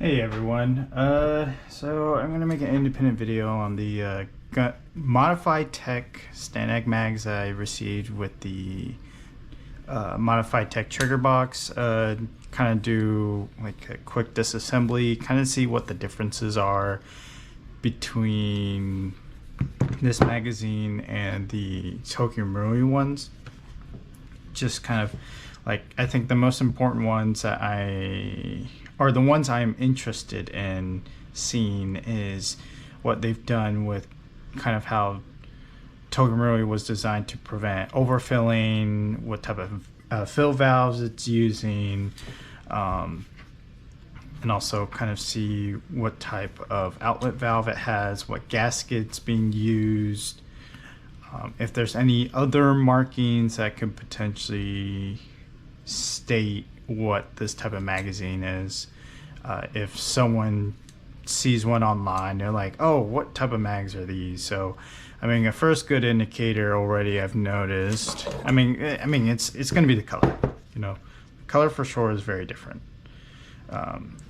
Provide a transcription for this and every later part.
Hey everyone, so I'm gonna make an independent video on the modified tech Stanag mags I received with the modified tech trigger box. Kind of do like a quick disassembly, kind of see what the differences are between this magazine and the Tokyo Marui ones. Just kind of like, I think the most important ones that the ones I am interested in seeing is what they've done with kind of how Tokyo Marui was designed to prevent overfilling, what type of fill valves it's using, and also kind of see what type of outlet valve it has, what gasket's being used, if there's any other markings that could potentially state what this type of magazine is. If someone sees one online, they're like, oh, what type of mags are these? So I mean, a first good indicator already I've noticed, I mean it's going to be the color. You know, the color for sure is very different.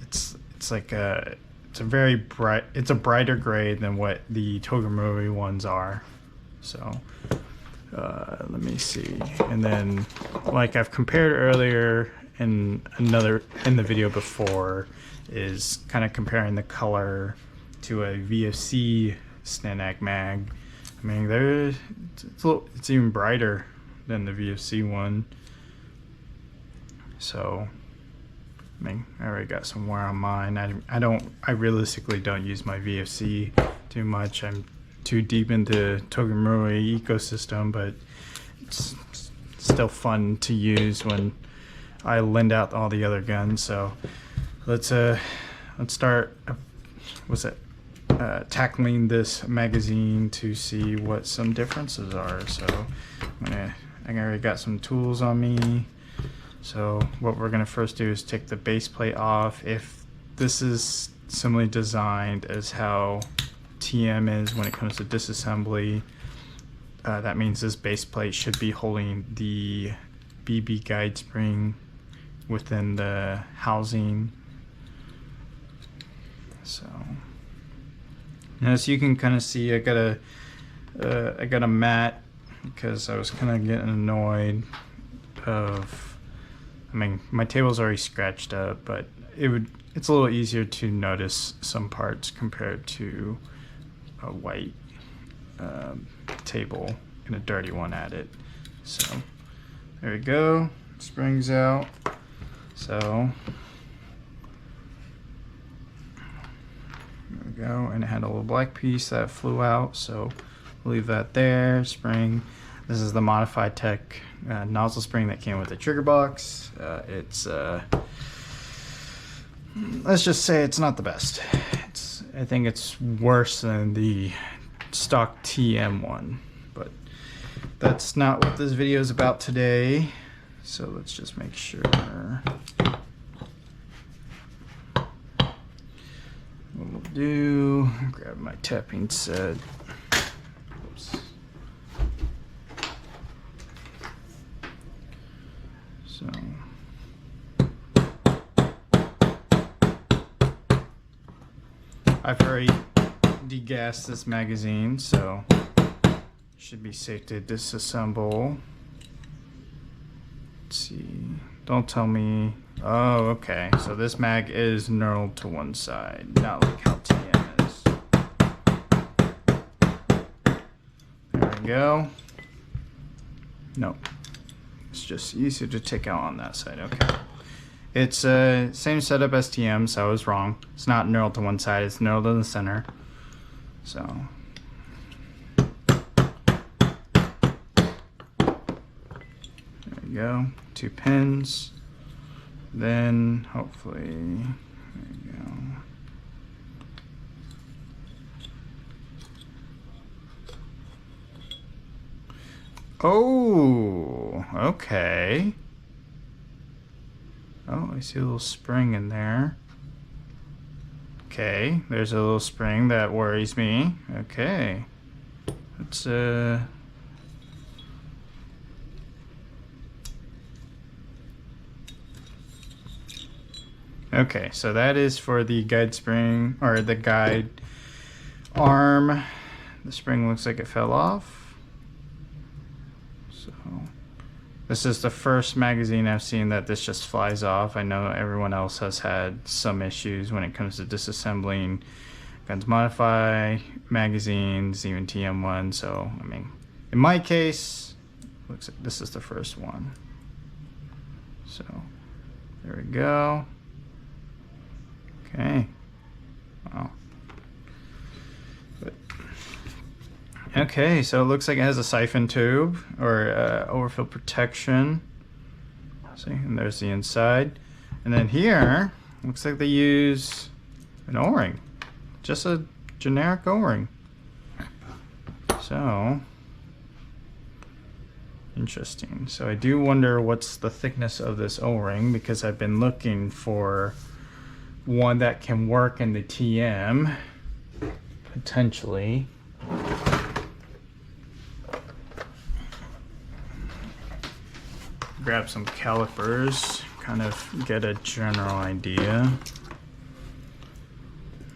It's like it's a brighter gray than what the Tokyo Marui ones are. So let me see. And then, like I've compared earlier in the video before, is kind of comparing the color to a VFC Stanag mag. I mean, it's even brighter than the VFC one. So I mean, I already got some wear on mine. I realistically don't use my VFC too much. I'm too deep into Tokyo Marui ecosystem, but it's still fun to use when I lend out all the other guns. So let's start tackling this magazine to see what some differences are. So I already got some tools on me. So what we're gonna first do is take the base plate off. If this is similarly designed as how TM is when it comes to disassembly, that means this base plate should be holding the BB guide spring within the housing. So as you can kind of see, I got a mat because I was kind of getting annoyed of, I mean, my table's already scratched up, but it's a little easier to notice some parts compared to a white table and a dirty one at it. So there we go, springs out. So there we go, and it had a little black piece that flew out, so we'll leave that there. Spring, this is the modified tech nozzle spring that came with the trigger box. It's let's just say it's not the best. I think it's worse than the stock TM one, but that's not what this video is about today. So let's just make sure. What we'll do, grab my tapping set. Oops. So I've already degassed this magazine, so it should be safe to disassemble. Let's see, don't tell me. Oh, okay, so this mag is knurled to one side, not like how TM is. There we go. Nope, it's just easier to take out on that side. Okay. It's same setup as TM, so I was wrong. It's not knurled to one side, it's knurled in the center. So there we go, 2 pins. Then hopefully, there we go. Oh, okay. Oh, I see a little spring in there. Okay, there's a little spring that worries me. Okay, let's Okay, so that is for the guide spring, or the guide arm. The spring looks like it fell off. So this is the first magazine I've seen that this just flies off. I know everyone else has had some issues when it comes to disassembling Guns Modify magazines, even TM1. So, I mean, in my case, looks like this is the first one. So, there we go. Okay. Wow. But, okay, so it looks like it has a siphon tube or overfill protection. See, and there's the inside. And then here, looks like they use an O-ring. Just a generic O-ring. So, interesting. So I do wonder what's the thickness of this O-ring, because I've been looking for one that can work in the TM, potentially. Grab some calipers, kind of get a general idea.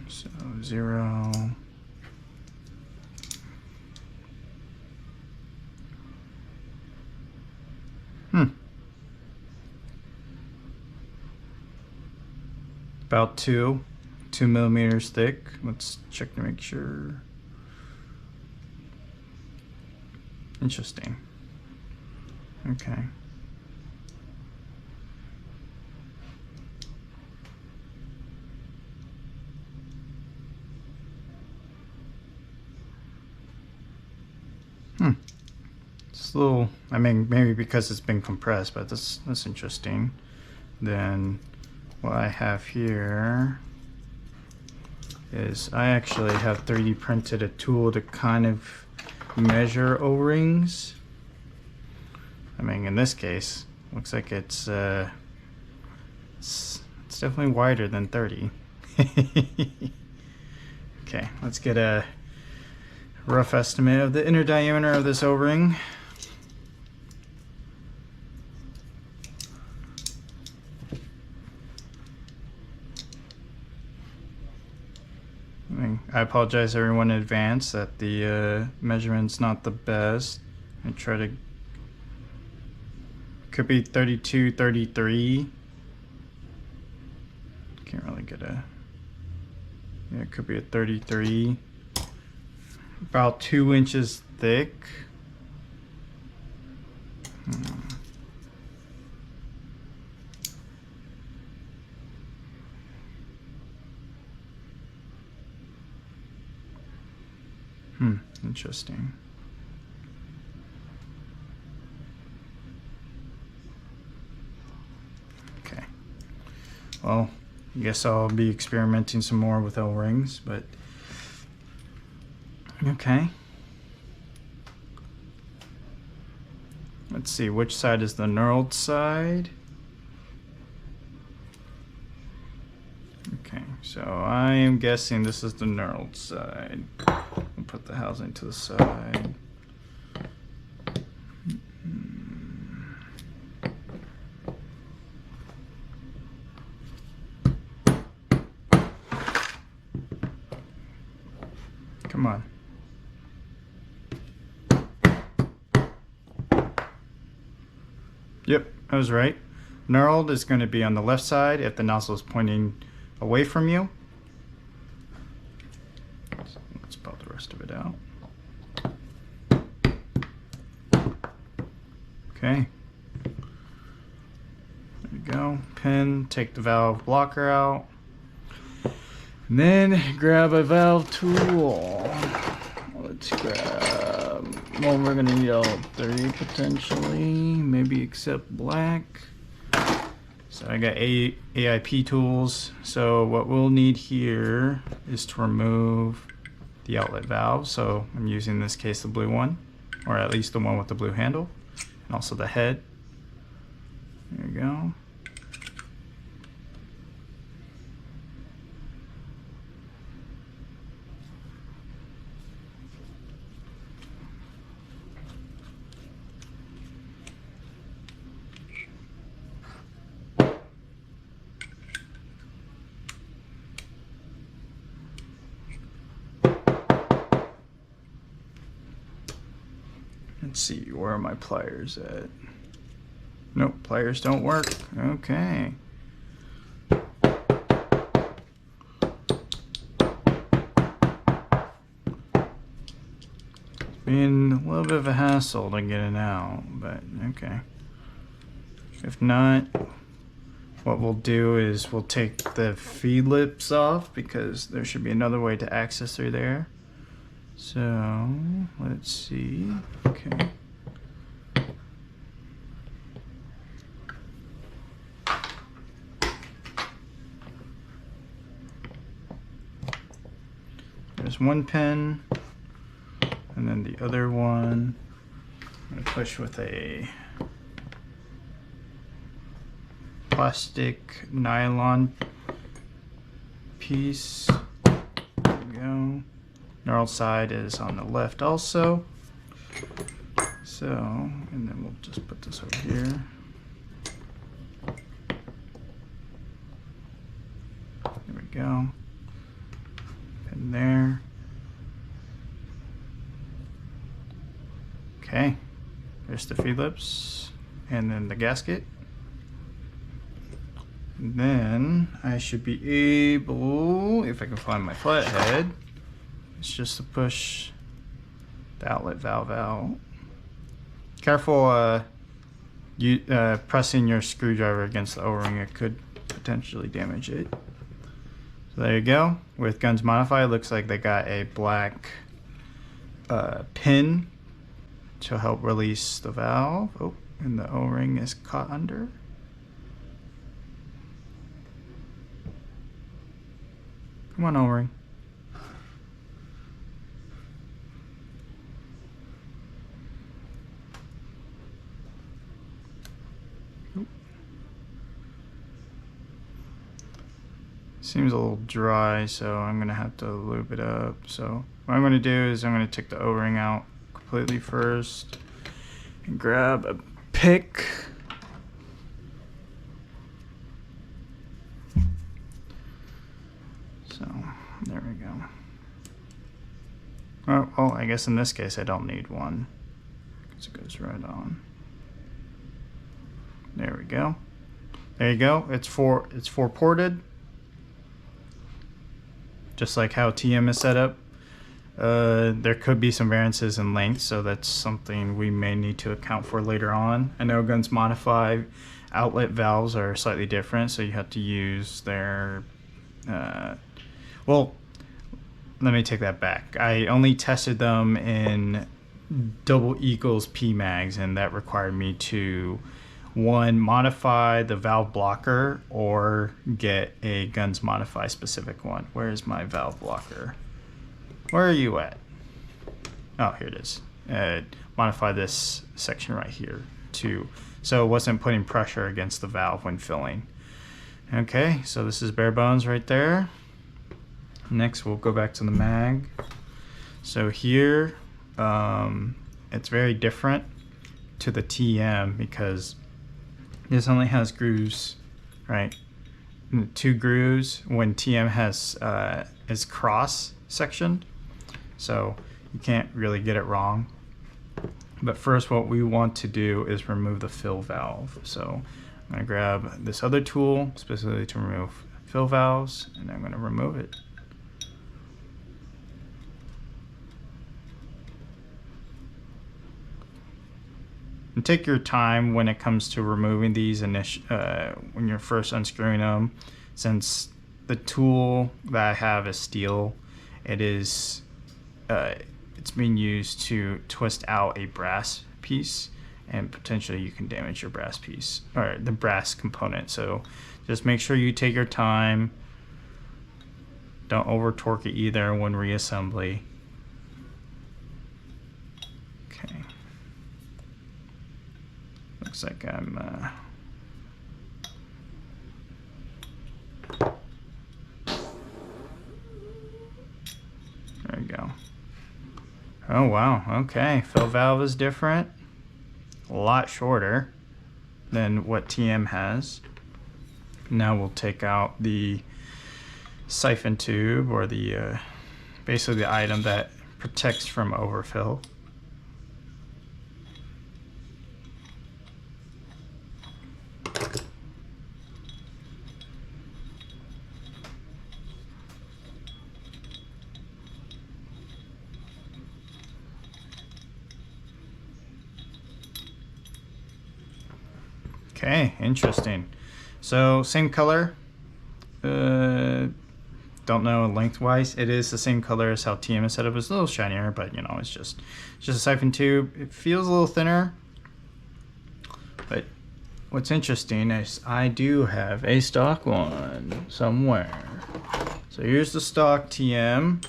So 0. About 2 millimeters thick. Let's check to make sure. Interesting. Okay. It's a little, I mean, maybe because it's been compressed, but that's interesting. Then what I have here is I actually have 3D printed a tool to kind of measure O-rings. I mean, in this case, looks like it's definitely wider than 30. Okay, let's get a rough estimate of the inner diameter of this O-ring. I apologize everyone in advance that the measurement's not the best. I try to, could be 32, 33. Can't really get a, yeah, it could be a 33. About 2 inches thick. Interesting. Okay. Well, I guess I'll be experimenting some more with O-rings, but okay. Let's see, which side is the knurled side? Okay, so I am guessing this is the knurled side. We'll put the housing to the side. Come on. Yep, I was right. Knurled is going to be on the left side if the nozzle is pointing away from you. So let's pop the rest of it out. Okay. There we go. Pin, take the valve blocker out. And then grab a valve tool. Let's grab, well, we're gonna need all 3 potentially, maybe except black. So I got AIP tools. So what we'll need here is to remove the outlet valve. So I'm using in this case the blue one, or at least the one with the blue handle, and also the head. There we go. see, where are my pliers at? Nope, pliers don't work. Okay. Being a little bit of a hassle to get it out, but okay. If not, what we'll do is we'll take the feed lips off because there should be another way to access through there. So let's see. Okay. There's one pin, and then the other one I'm going to push with a plastic nylon piece. There we go. Knurled side is on the left also. So, and then we'll just put this over here. There we go. And there. Okay. There's the feed lips and then the gasket. And then I should be able, if I can find my flathead, it's just to push the outlet valve out. Careful pressing your screwdriver against the O-ring, it could potentially damage it. So there you go. With Guns Modified, it looks like they got a black pin to help release the valve. Oh, and the O-ring is caught under. Come on, O-ring. Seems a little dry, so I'm gonna have to lube it up. So what I'm gonna do is I'm gonna take the O-ring out completely first and grab a pick. So there we go. Oh, I guess in this case I don't need one because it goes right on. There we go. There you go. It's four ported, just like how TM is set up. There could be some variances in length, so that's something we may need to account for later on. I know Guns Modify outlet valves are slightly different, so you have to use their well, let me take that back. I only tested them in double equals P mags, and that required me to one, modify the valve blocker or get a Guns Modify specific one. Where is my valve blocker? Where are you at? Oh, here it is. Modify this section right here too, so it wasn't putting pressure against the valve when filling. Okay, so this is bare bones right there. Next, we'll go back to the mag. So here, it's very different to the TM because this only has grooves, right? 2 grooves when TM has is cross sectioned, so you can't really get it wrong. But first, what we want to do is remove the fill valve. So I'm going to grab this other tool specifically to remove fill valves, and I'm going to remove it. And take your time when it comes to removing these when you're first unscrewing them. Since the tool that I have is steel, it's being used to twist out a brass piece, and potentially you can damage your brass piece or the brass component. So just make sure you take your time. Don't over torque it either when reassembly. Okay. Looks like I'm there we go. Oh wow, okay. Fill valve is different. A lot shorter than what TM has. Now we'll take out the siphon tube, or the basically the item that protects from overfill. Okay, interesting. So same color. Don't know lengthwise. It is the same color as how TM is set up. It's a little shinier, but you know, it's just a siphon tube. It feels a little thinner. But what's interesting is I do have a stock one somewhere. So here's the stock TM.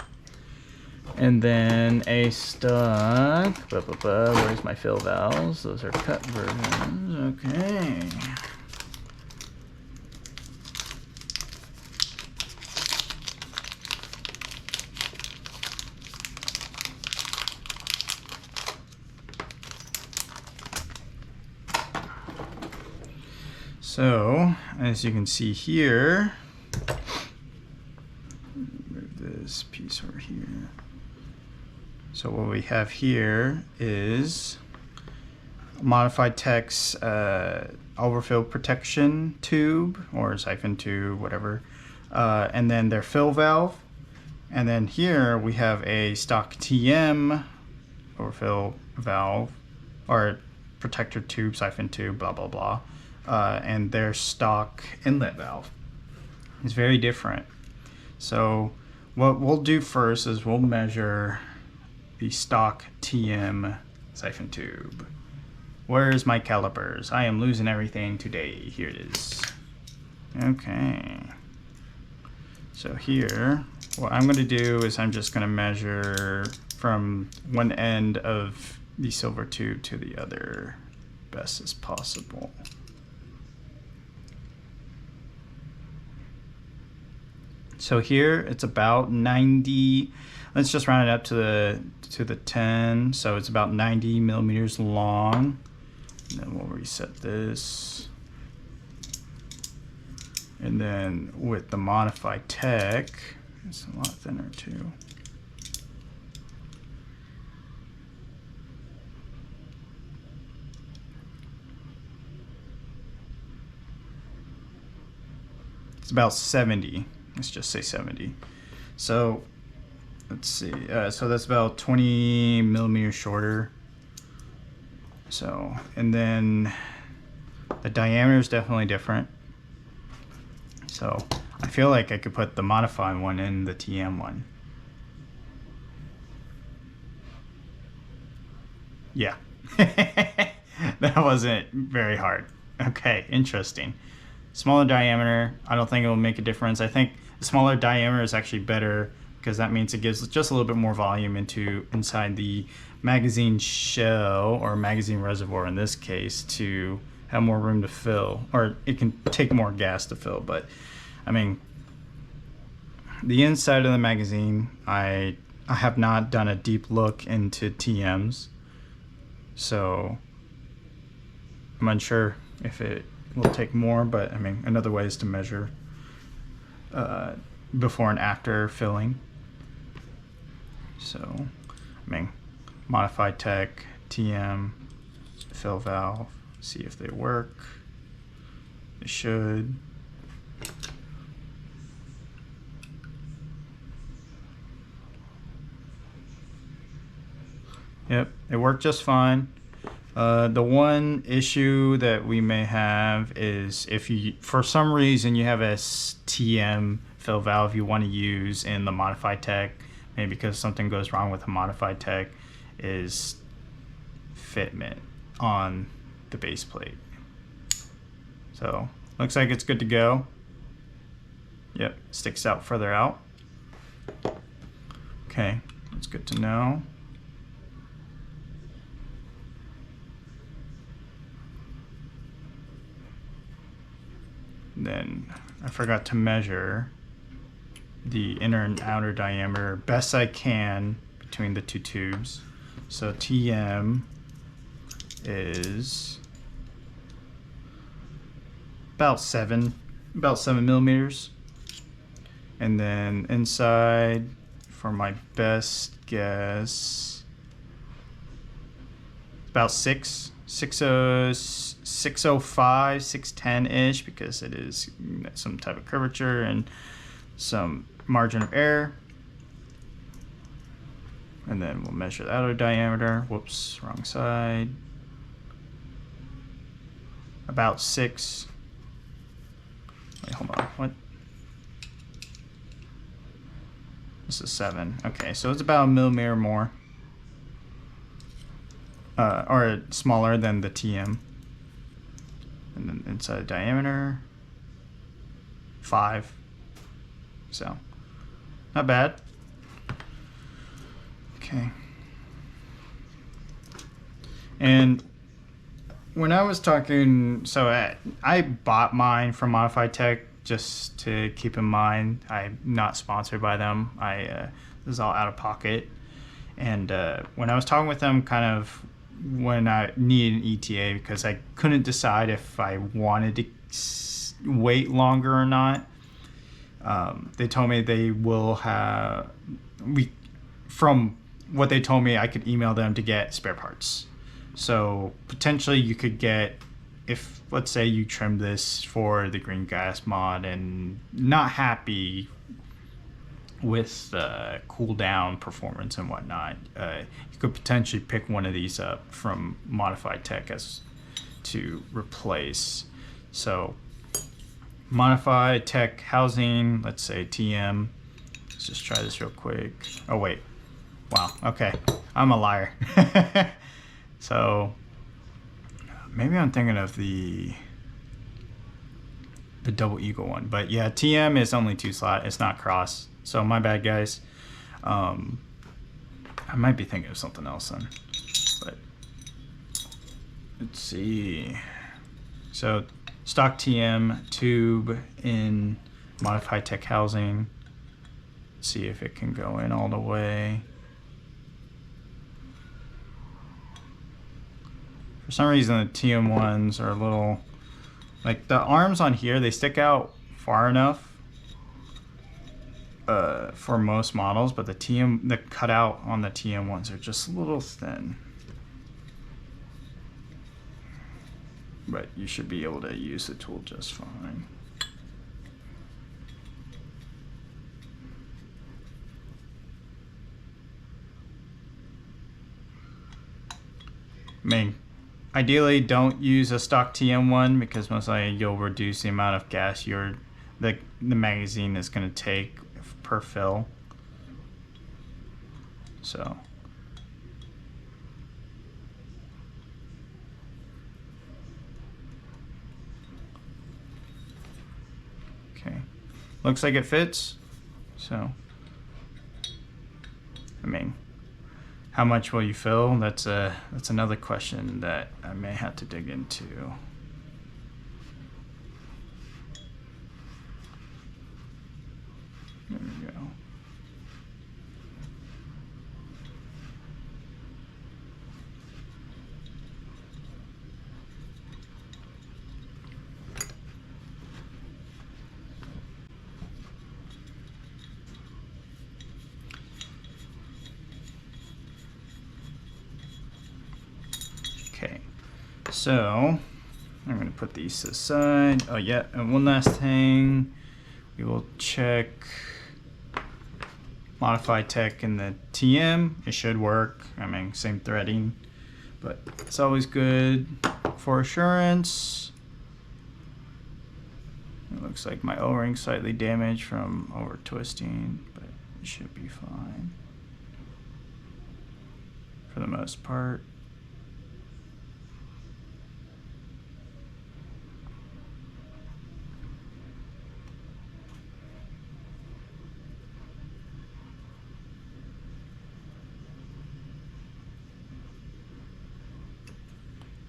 And then a stock, where's my fill valves? Those are cut versions, okay. So, as you can see here, move this piece over here. So what we have here is Modified Tech's overfill protection tube or siphon tube, whatever, and then their fill valve. And then here we have a stock TM overfill valve or protector tube, siphon tube, blah, blah, blah. And their stock inlet valve is very different. So what we'll do first is we'll measure the stock TM siphon tube. Where's my calipers? I am losing everything today. Here it is. Okay. So here, what I'm going to do is I'm just going to measure from one end of the silver tube to the other best as possible. So here it's about 90. Let's just round it up to the 10. So it's about 90 millimeters long. And then we'll reset this. And then with the Modified Tech, it's a lot thinner too. It's about 70. Let's just say 70. So let's see. So that's about 20 millimeters shorter. So, and then the diameter is definitely different. So I feel like I could put the modified one in the TM one. Yeah. That wasn't very hard. Okay, interesting. Smaller diameter, I don't think it will make a difference. I think the smaller diameter is actually better because that means it gives just a little bit more volume inside the magazine shell or magazine reservoir in this case to have more room to fill, or it can take more gas to fill. But I mean, the inside of the magazine, I have not done a deep look into TMs, so I'm unsure if it will take more, but I mean, another way is to measure before and after filling. So, I mean, Modified Tech, TM, fill valve, see if they work. They should. Yep, it worked just fine. The one issue that we may have is if you, for some reason, you have a TM fill valve you want to use in the Modified Tech, maybe because something goes wrong with the Modified Tech, is fitment on the base plate. So looks like it's good to go. Yep, sticks out further out. Okay, that's good to know. Then I forgot to measure the inner and outer diameter best I can between the two tubes. So TM is about 7 millimeters. And then inside, for my best guess, about 605, 610-ish, because it is some type of curvature and some margin of error. And then we'll measure the outer diameter. Whoops, wrong side. about 6. Wait, hold on. What? This is 7. Okay, so it's about a millimeter more. Or smaller than the TM. And then inside diameter, 5. So, not bad. Okay. And when I was talking, so I bought mine from Modified Tech just to keep in mind. I'm not sponsored by them. This is all out of pocket. And when I was talking with them, kind of when I needed an ETA, because I couldn't decide if I wanted to wait longer or not, they told me they will have, from what they told me, I could email them to get spare parts. So potentially you could get, if let's say you trim this for the green gas mod and not happy with the cooldown performance and whatnot, you could potentially pick one of these up from Modified Tech as to replace. So Modified Tech housing, let's say TM. Let's just try this real quick. Oh wait, wow, okay, I'm a liar. So maybe I'm thinking of the double eagle one, but yeah, TM is only 2 slot. It's not cross. So my bad, guys. I might be thinking of something else then. But let's see. So stock TM tube in Modified Tech housing. Let's see if it can go in all the way. For some reason, the TM ones are a little, like the arms on here, they stick out far enough for most models, but the cutout on the TM ones are just a little thin. But you should be able to use the tool just fine. I mean, ideally, don't use a stock TM one because most likely you'll reduce the amount of gas the magazine is going to take per fill. So okay, looks like it fits. So I mean, how much will you fill? That's another question that I may have to dig into. There we go. Okay, so I'm going to put these aside. Oh yeah, and one last thing, we will check Modified Tech in the TM. It should work. I mean, same threading, but it's always good for assurance. It looks like my O-ring slightly damaged from over twisting, but it should be fine for the most part.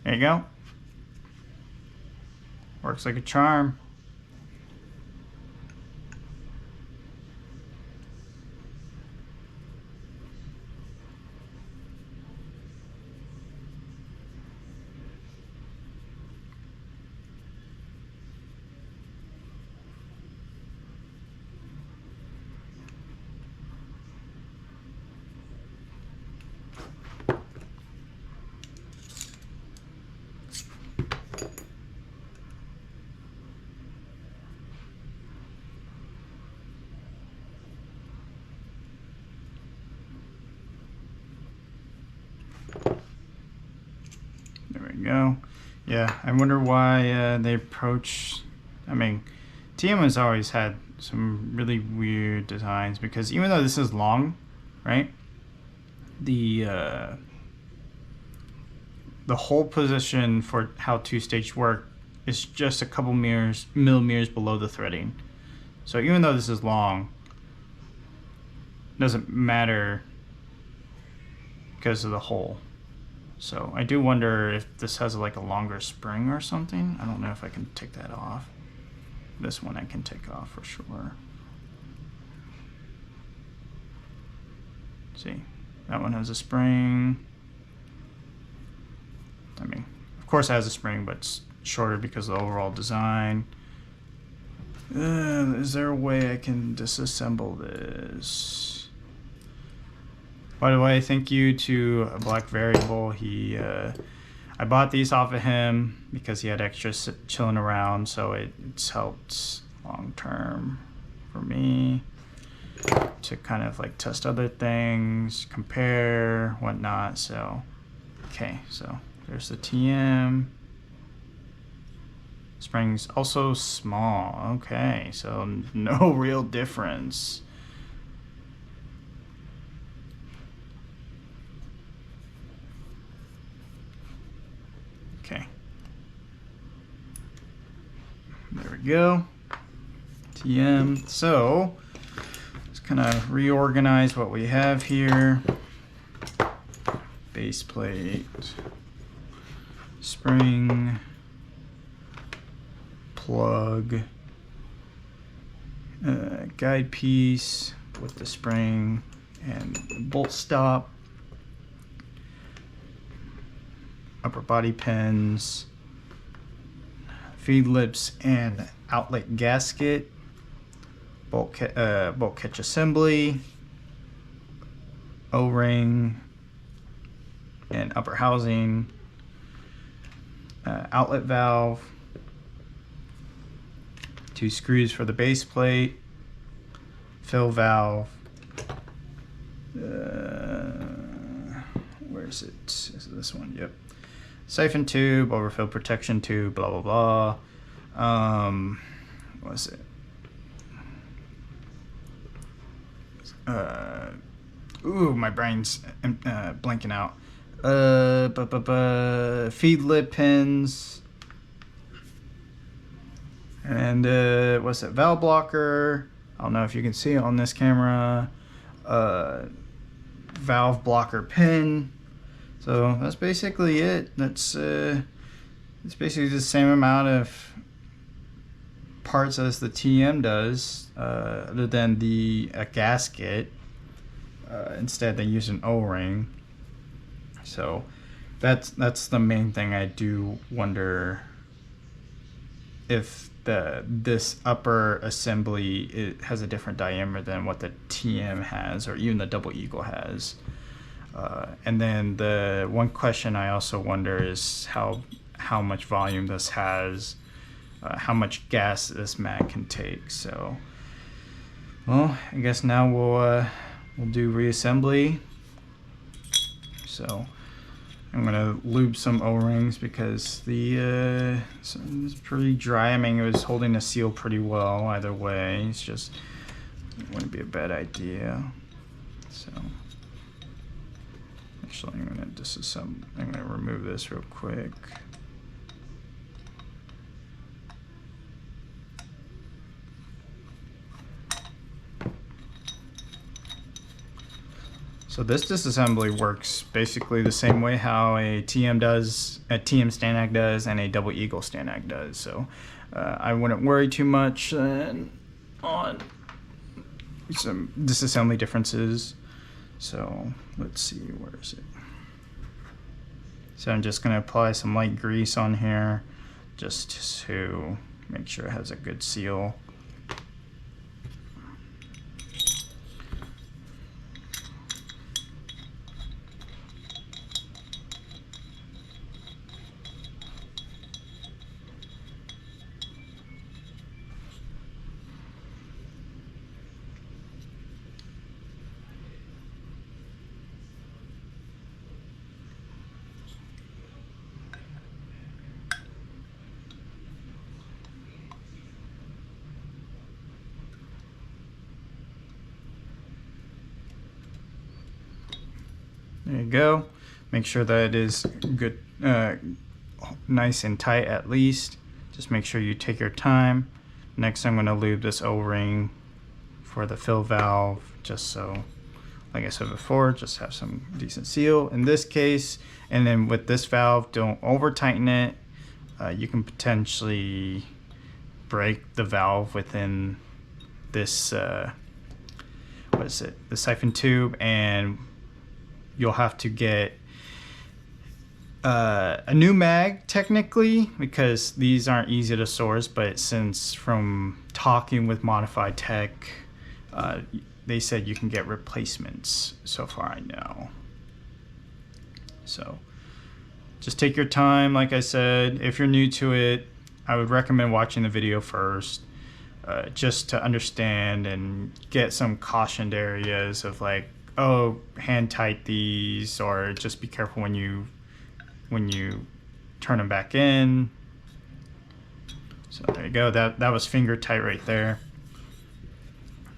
There you go. Works like a charm. There we go. Yeah, I wonder why they approach. I mean, TM has always had some really weird designs because even though this is long, right? The hold position for how two-stage work is just a couple millimeters below the threading. So even though this is long, it doesn't matter because of the hole. So I do wonder if this has like a longer spring or something. I don't know if I can take that off. This one I can take off for sure. See, that one has a spring. I mean, of course it has a spring, but it's shorter because of the overall design. Is there a way I can disassemble this? By the way, thank you to a Black Variable. I bought these off of him because he had extra chilling around, so it's helped long term for me to kind of like test other things, compare, whatnot. So, okay, so there's the TM. Spring's also small. Okay, so no real difference. Okay. There we go. TM. So let's kind of reorganize what we have here. Base plate, spring, plug, guide piece with the spring and bolt stop, upper body pins, feed lips and outlet gasket, bolt catch assembly, O-ring and upper housing, outlet valve, 2 screws for the base plate, fill valve, where is it? Is it this one? Yep. Siphon tube, overfill protection tube, blah blah blah. What is it? Ooh, my brain's blanking out. Feed lip pins. And what's it? Valve blocker. I don't know if you can see it on this camera. Valve blocker pin. So that's basically it. That's it's basically the same amount of parts as the TM does, other than a gasket. Instead, they use an O-ring. So that's the main thing. I do wonder if this upper assembly has a different diameter than what the TM has, or even the Double Eagle has. And then the one question I also wonder is how much volume this has, how much gas this mag can take. So, well, I guess now we'll do reassembly. So I'm gonna lube some O-rings because it's pretty dry. I mean, it was holding the seal pretty well either way. It's just, it wouldn't be a bad idea. So actually, I'm gonna disassemble. I'm gonna remove this real quick. So this disassembly works basically the same way how a TM Stanag does, and a Double Eagle Stanag does. So I wouldn't worry too much on some disassembly differences. So let's see, where is it? So I'm just gonna apply some light grease on here just to make sure it has a good seal. There you go. Make sure that it is good, nice and tight at least. Just make sure you take your time. Next, I'm going to lube this O-ring for the fill valve, just so, like I said before, just have some decent seal in this case. And then with this valve, don't over tighten it. You can potentially break the valve within this, what is it, the siphon tube, and you'll have to get a new mag technically, because these aren't easy to source, but since from talking with Modified Tech, they said you can get replacements, so far I know. So just take your time. Like I said, if you're new to it, I would recommend watching the video first, just to understand and get some cautioned areas of like, oh, hand tight these, or just be careful when you turn them back in. So there you go. That was finger tight right there.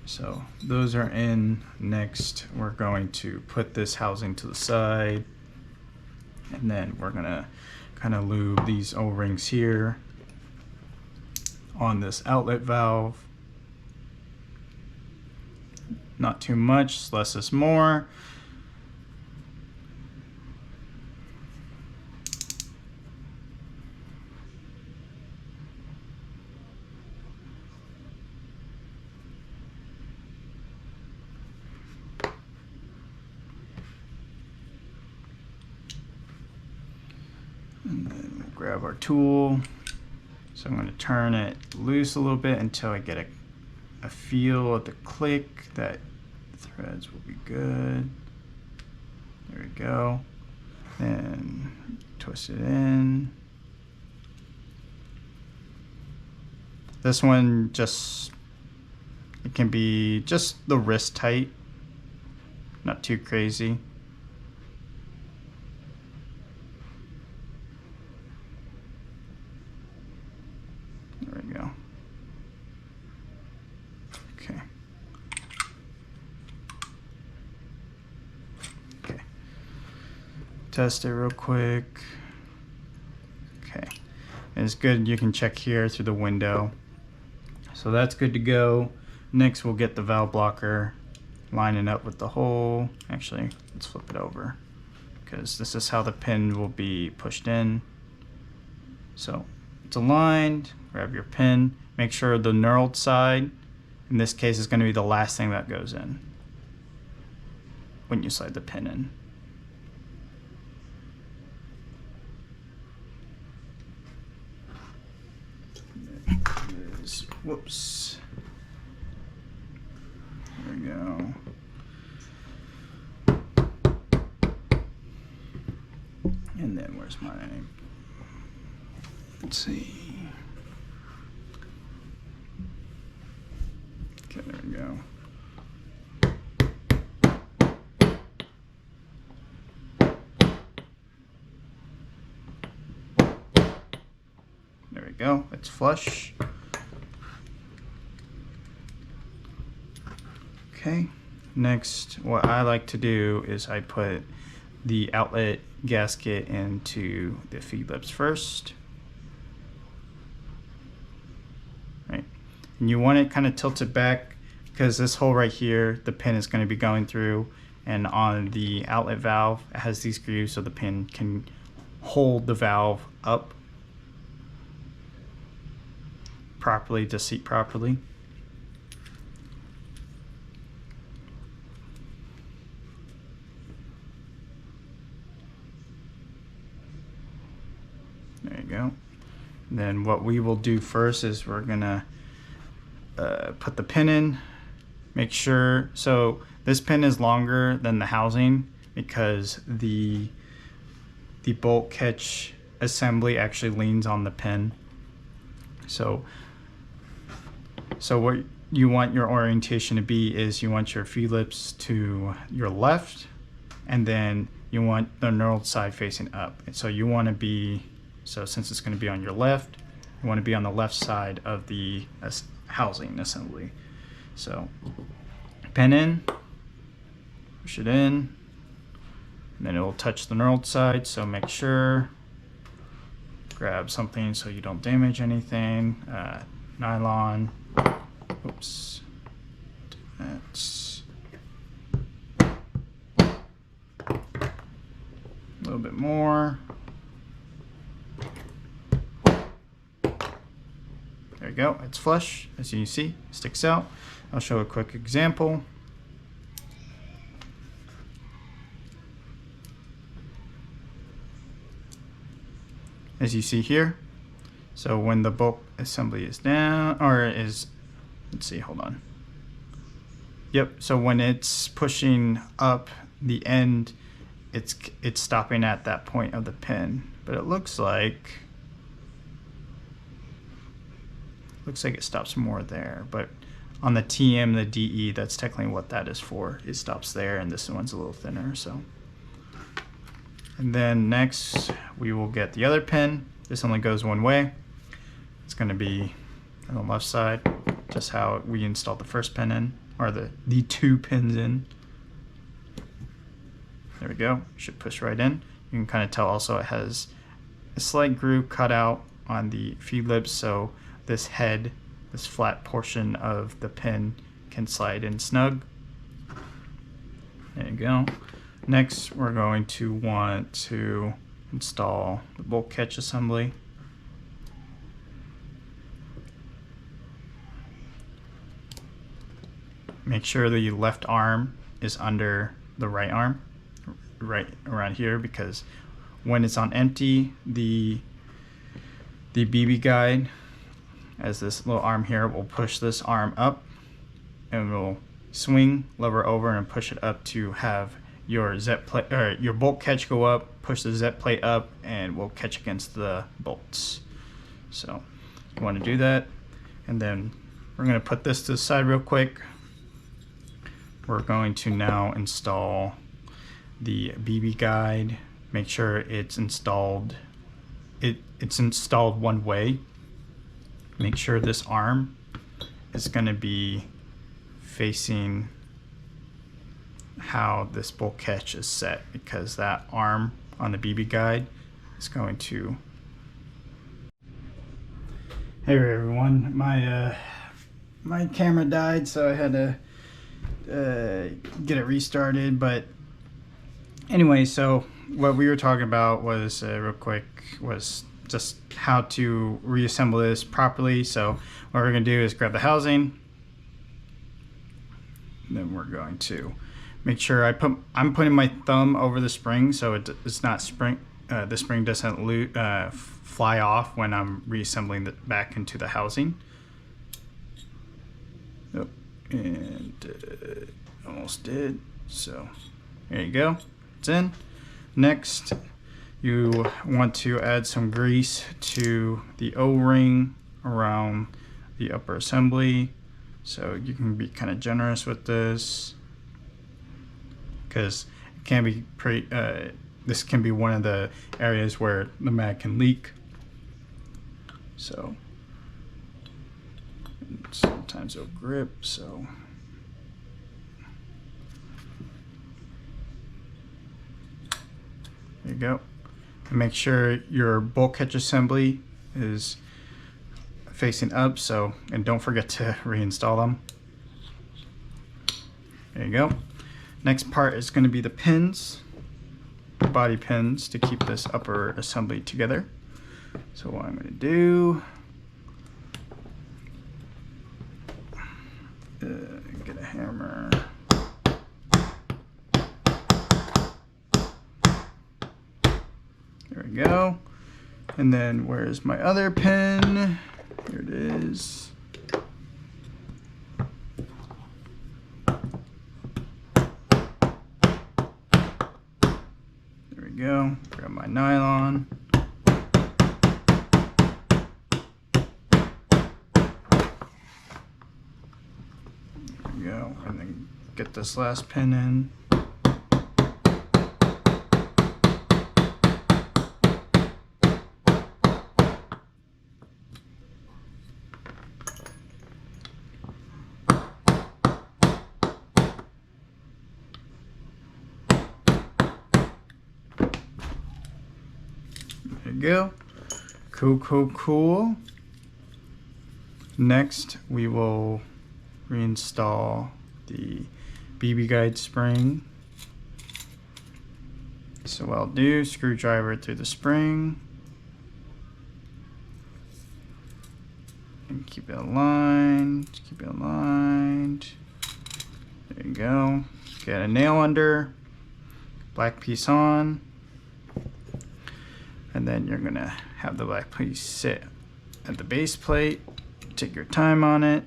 So those are in. Next, we're going to put this housing to the side, and then we're gonna kind of lube these O-rings here on this outlet valve. Not too much, less is more. And then we'll grab our tool. So I'm going to turn it loose a little bit until I get a feel of the click that threads will be good. There we go. Then twist it in. This one it can be just the wrist tight, not too crazy. There we go. Okay. Okay. Test it real quick. Okay. And it's good. You can check here through the window. So that's good to go. Next, we'll get the valve blocker, line it up with the hole. Actually, let's flip it over, because this is how the pin will be pushed in. So it's aligned. Grab your pin. Make sure the knurled side, in this case, is going to be the last thing that goes in when you slide the pin in. Whoops. There we go. And then where's my, let's see. Okay, there we go. There we go, it's flush. Okay, next what I like to do is I put the outlet gasket into the feed lips first. Right, and you want it kind of tilted back, because this hole right here, the pin is going to be going through, and on the outlet valve, it has these grooves so the pin can hold the valve up properly to seat properly. There you go. Then what we will do first is we're gonna put the pin in. Make sure, so this pin is longer than the housing because the bolt catch assembly actually leans on the pin. So what you want your orientation to be is you want your feed lips to your left, and then you want the knurled side facing up. And so you want to be, so since it's going to be on your left, you want to be on the left side of the housing assembly. So pin in, push it in, and then it will touch the knurled side, so make sure, grab something so you don't damage anything. Nylon, oops, that's a little bit more. There you go, it's flush, as you can see, sticks out. I'll show a quick example. As you see here, so when the bolt assembly is down, or is, let's see, hold on. Yep, so when it's pushing up the end, it's stopping at that point of the pin. But it looks like it stops more there. But on the TM, the DE, that's technically what that is for. It stops there, and this one's a little thinner, so. And then next, we will get the other pin. This only goes one way. It's going to be on the left side, just how we installed the first pin in, or the 2 pins in. There we go. Should push right in. You can kind of tell also it has a slight groove cut out on the feed lips, so this head, this flat portion of the pin, can slide in snug. There you go. Next, we're going to want to install the bolt catch assembly. Make sure the left arm is under the right arm, right around here, because when it's on empty, the BB guide, as this little arm here, will push this arm up and will swing, lever over, and push it up to have your ZEP plate, or your bolt catch go up, push the ZEP plate up, and will catch against the bolts. So you want to do that, and then we're going to put this to the side real quick. We're going to now install the BB guide. Make sure it's installed. It's installed one way. Make sure this arm is going to be facing how this bolt catch is set, because that arm on the BB guide is going to. Hey everyone, my camera died, so I had to get it restarted. But anyway, so what we were talking about was real quick was just how to reassemble this properly. So what we're going to do is grab the housing, then we're going to make sure I'm putting my thumb over the spring, so it's not the spring doesn't fly off when I'm reassembling it back into the housing. Oh, and almost did. So there you go, it's in. Next, you want to add some grease to the O-ring around the upper assembly. So you can be kind of generous with this, because it can be pretty. This can be one of the areas where the mag can leak. So sometimes it'll grip. So there you go. And make sure your bolt catch assembly is facing up. So, and don't forget to reinstall them. There you go. Next part is going to be the pins, body pins, to keep this upper assembly together. So what I'm going to do, get a hammer. There we go. And then where's my other pin? Here it is. There we go. Grab my nylon. There we go. And then get this last pin in. go. Cool. Next, we will reinstall the BB guide spring. So what I'll do, screwdriver through the spring. And keep it aligned, There you go. Get a nail under, black piece on. And then you're gonna have the black piece sit at the base plate. Take your time on it.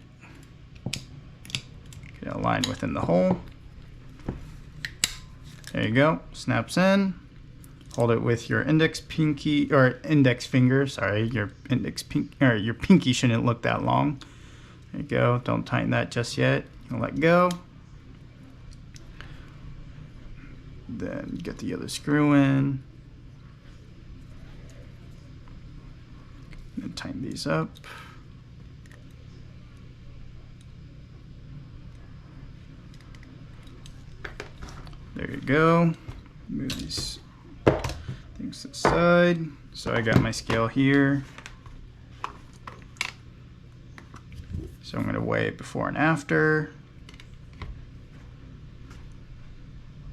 Get it aligned within the hole. There you go, snaps in. Hold it with your index finger, sorry, your pinky shouldn't look that long. There you go, don't tighten that just yet. You'll let go. Then get the other screw in. And tighten these up. There you go. Move these things to the side. So I got my scale here. So I'm going to weigh it before and after.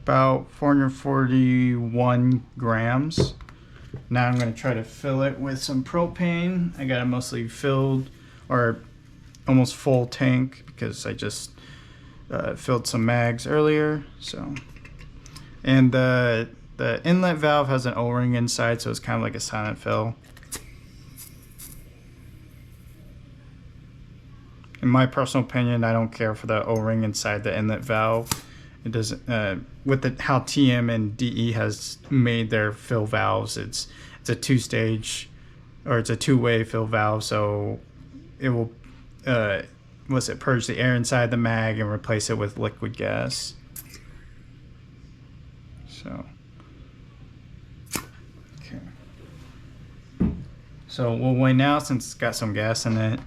About 441 grams. Now I'm going to try to fill it with some propane. I got it mostly filled, or almost full tank, because I just filled some mags earlier. So, and the inlet valve has an O-ring inside, so it's kind of like a silent fill. In my personal opinion, I don't care for the O-ring inside the inlet valve. It doesn't, with how TM and DE has made their fill valves, it's a two-stage, or it's a two-way fill valve, so it will purge the air inside the mag and replace it with liquid gas. So, okay. So we'll weigh now since it's got some gas in it.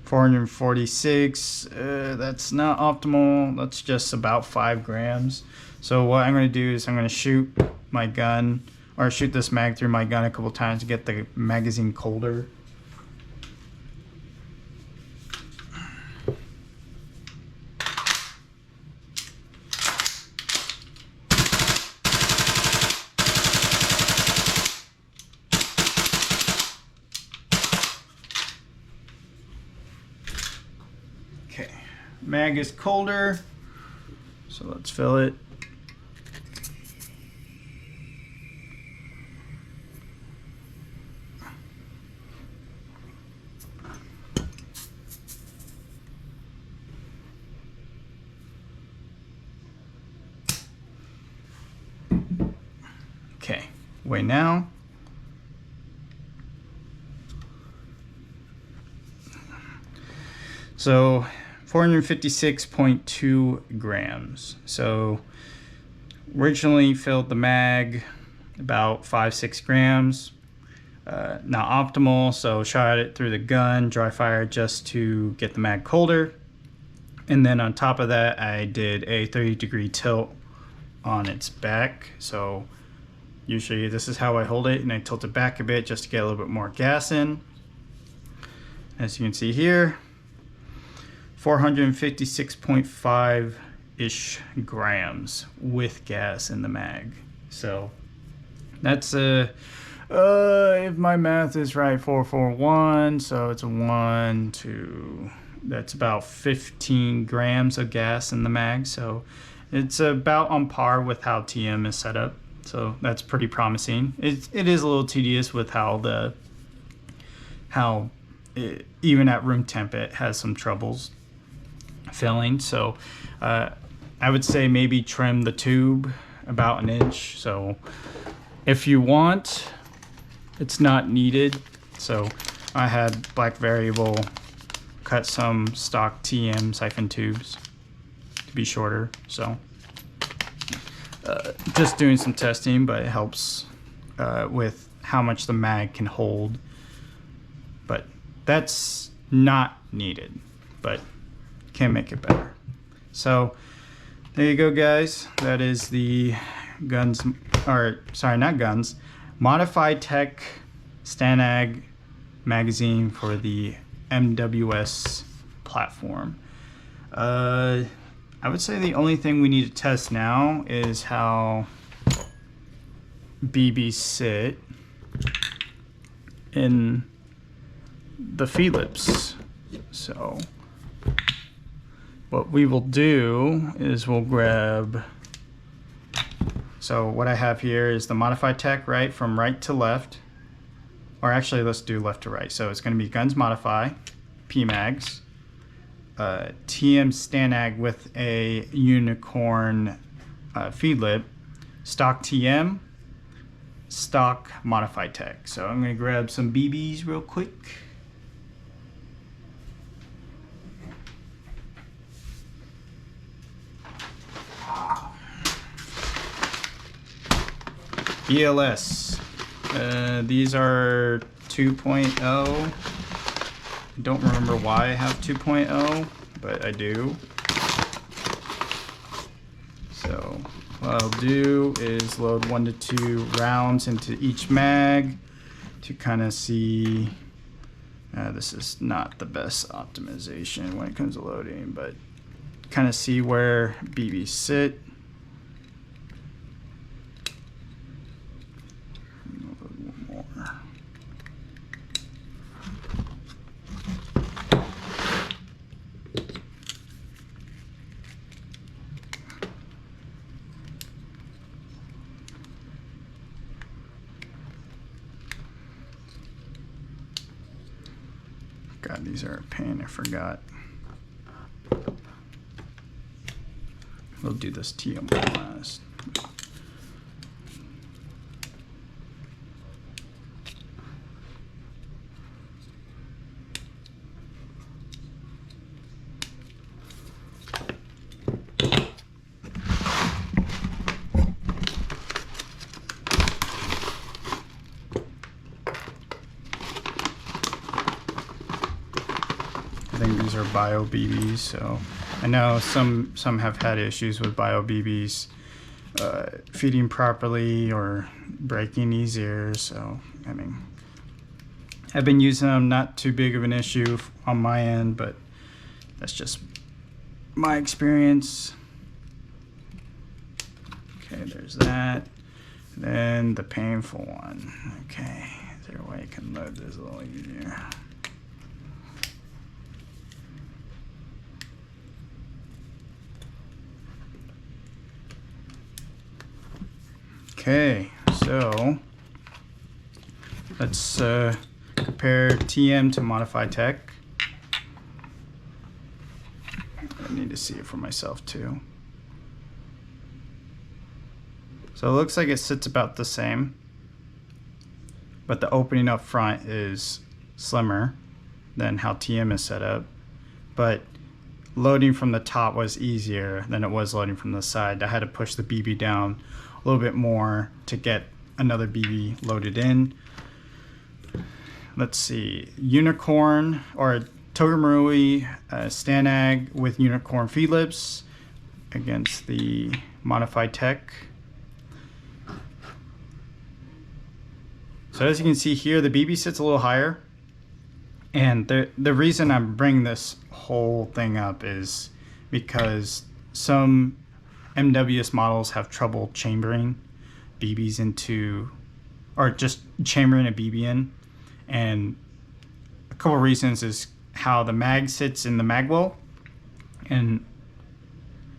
446, that's not optimal. That's just about 5 grams. So what I'm going to do is I'm going to shoot my gun, or shoot this mag through my gun a couple times to get the magazine colder. Okay, mag is colder, so let's fill it. Okay, weigh now. So 456.2 grams. So originally filled the mag about 5-6 grams. Not optimal, so shot it through the gun, dry fire, just to get the mag colder. And then on top of that, I did a 30-degree tilt on its back. So usually this is how I hold it, and I tilt it back a bit just to get a little bit more gas in. As you can see here, 456.5-ish grams with gas in the mag. So that's if my math is right, 441, so it's a 1, 2, that's about 15 grams of gas in the mag. So it's about on par with how TM is set up. So that's pretty promising. It is a little tedious with even at room temp it has some troubles filling. So I would say maybe trim the tube about 1 inch. So if you want, it's not needed. So I had Black Variable cut some stock TM siphon tubes to be shorter. So just doing some testing, but it helps with how much the mag can hold. But that's not needed, but can make it better. So there you go, guys. That is the guns, or sorry, not guns, Modified Tech Stanag magazine for the MWS platform. I would say the only thing we need to test now is how BBs sit in the feed lips. So what we will do is we'll grab, so what I have here is the Modified Tech, right, from right to left, or actually let's do left to right. So it's going to be Guns Modify, PMags, TM Stanag with a unicorn feed lip, stock TM, stock Modified Tech. So I'm going to grab some BBs real quick. ELS. These are 2.0. Don't remember why I have 2.0, but I do. So what I'll do is load 1 to 2 rounds into each mag to kind of see. This is not the best optimization when it comes to loading, but kind of see where BBs sit. God, these are a pain, I forgot. We'll do this TM last. I think these are bio BBs, so I know some have had issues with bio BBs feeding properly or breaking easier. So I mean, I've been using them, not too big of an issue on my end, but that's just my experience. Okay, there's that. Then the painful one. Okay, is there a way I can load this a little easier? Okay, so let's compare TM to Modified Tech. I need to see it for myself too. So it looks like it sits about the same, but the opening up front is slimmer than how TM is set up. But loading from the top was easier than it was loading from the side. I had to push the BB down a little bit more to get another BB loaded in. Let's see, unicorn or Togamarui Stanag with unicorn feed lips against the Modified Tech. So as you can see here, the BB sits a little higher, and the reason I'm bringing this whole thing up is because some MWS models have trouble chambering BBs into, or just chambering a BB in, and a couple of reasons is how the mag sits in the mag well, and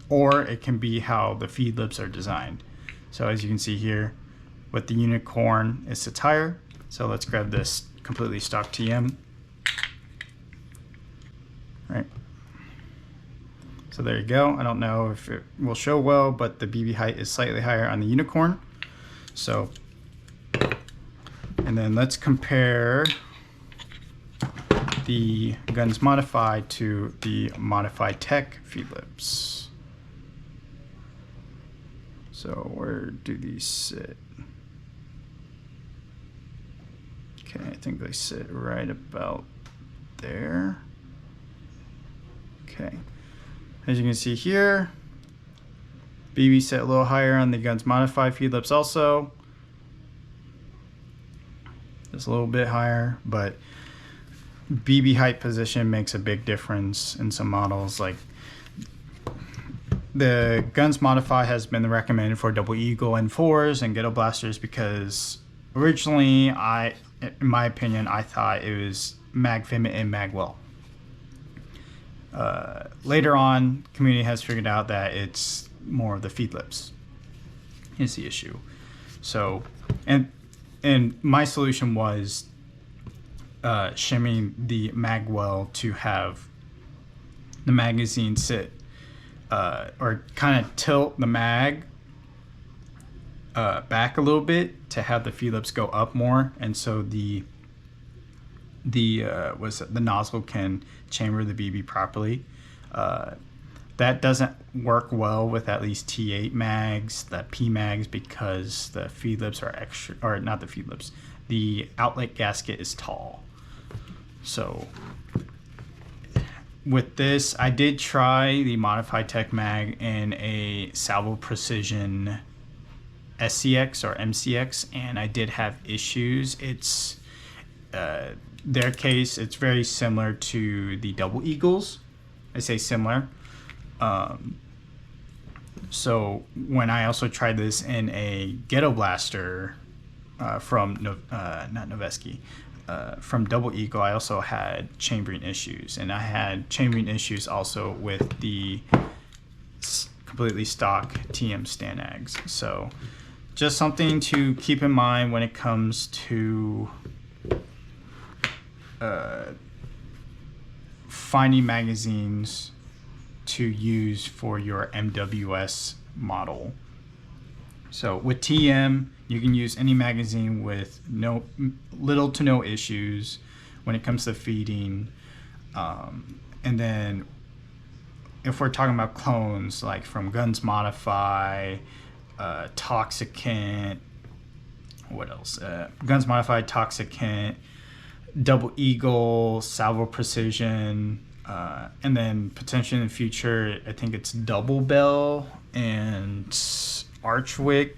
or it can be how the feed lips are designed. So as you can see here, with the unicorn, it sits higher. So let's grab this completely stock TM. Right. So there you go. I don't know if it will show well, but the BB height is slightly higher on the unicorn. So, and then let's compare the Guns Modified to the Modified Tech feed lips. So where do these sit? Okay, I think they sit right about there. Okay, as you can see here, BB set a little higher on the Guns Modified feed lips also. Just a little bit higher, but BB height position makes a big difference in some models. Like the Guns Modified has been recommended for Double Eagle N4s and Ghetto Blasters because originally, in my opinion, I thought it was mag fitment and mag well. Later on, community has figured out that it's more of the feed lips is the issue. So, and my solution was shimming the mag well to have the magazine sit or kind of tilt the mag back a little bit to have the feed lips go up more, and so the nozzle can chamber the BB properly. That doesn't work well with at least T8 mags, the P mags, because the feed lips are extra, or not the feed lips, the outlet gasket is tall. So with this, I did try the Modified Tech mag in a Salvo Precision SCX or MCX, and I did have issues. It's their case, it's very similar to the Double Eagles. I say similar. So when I also tried this in a Ghetto Blaster from not Noveski, from Double Eagle, I also had chambering issues, and I had chambering issues also with the completely stock TM Stanags. So just something to keep in mind when it comes to finding magazines to use for your MWS model. So with TM, you can use any magazine with little to no issues when it comes to feeding. And then if we're talking about clones, like from Guns Modify, Toxicant, what else? Guns Modified, Toxicant, Double Eagle, Salvo Precision, and then potentially in the future, I think it's Double Bell and Archwick.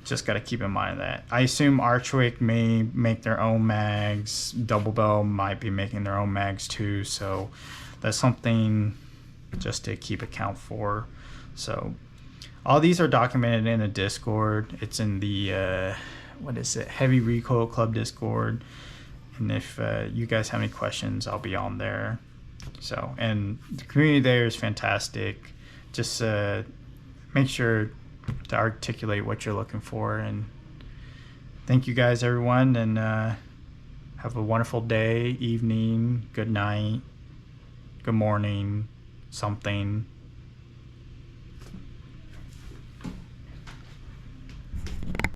Just got to keep in mind that. I assume Archwick may make their own mags. Double Bell might be making their own mags too. So that's something just to keep account for. So all these are documented in a Discord. It's in the, Heavy Recoil Club Discord. And if you guys have any questions, I'll be on there. So, and the community there is fantastic. Just make sure to articulate what you're looking for. And thank you guys, everyone. And have a wonderful day, evening, good night, good morning, something.